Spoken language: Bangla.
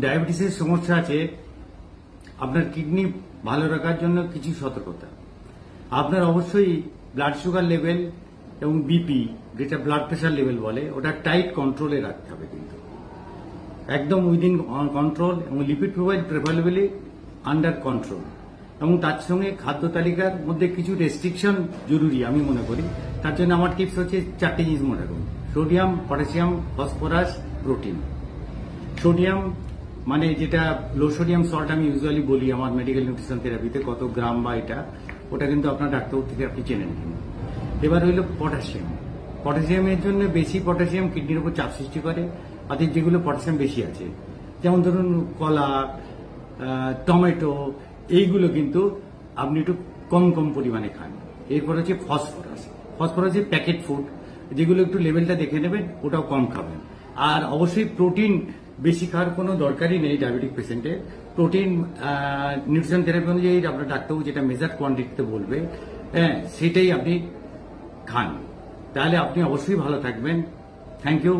ডায়াবেটিসের সমস্যা আছে, আপনার কিডনি ভালো রাখার জন্য কিছু সতর্কতা। আপনার অবশ্যই ব্লাড সুগার লেভেল এবং বিপি, যেটা ব্লাড প্রেশার লেভেল বলে, ওটা টাইট কন্ট্রোলে রাখতে হবে, কিন্তু একদম উইদিন কন্ট্রোল, এবং lipid profile preferably under control. এবং তার সঙ্গে খাদ্য তালিকার মধ্যে কিছু রেস্ট্রিকশন জরুরি আমি মনে করি। তার জন্য আমার টিপস হচ্ছে 4টে জিনিস মনে রাখুন: sodium, potassium, phosphorus, protein. Sodium মানে যেটা লো সোডিয়াম সল্ট আমি ইউজুয়ালি বলি আমার মেডিকেল নিউট্রিশন থেরাপিতে, কত গ্রাম বা এটা, ওটা কিন্তু আপনার ডাক্তার থেকে আপনি জেনে নেবেন। এবার হইল পটাশিয়াম। পটাশিয়ামের জন্য বেশি পটাশিয়াম কিডনির উপর চাপ সৃষ্টি করে, তাদের যেগুলো পটাশিয়াম বেশি আছে, যেমন ধরুন কলা, টমেটো, এইগুলো কিন্তু আপনি একটু কম কম পরিমাণে খান। এরপর হচ্ছে ফসফরাস। ফসফরাস প্যাকেট ফুড, যেগুলো একটু লেভেলটা দেখে নেবেন, ওটাও কম খাবেন। আর অবশ্যই প্রোটিন বেশি খাওয়ার কোনো দরকারই নেই ডায়াবেটিক পেশেন্টের। প্রোটিন নিউট্রিশন থেরাপি অনুযায়ী আপনার ডাক্তারবাবু যেটা মেজার কোয়ান্টিটিতে বলবে, হ্যাঁ, সেটাই আপনি খান। তাহলে আপনি অবশ্যই ভালো থাকবেন। Thank you.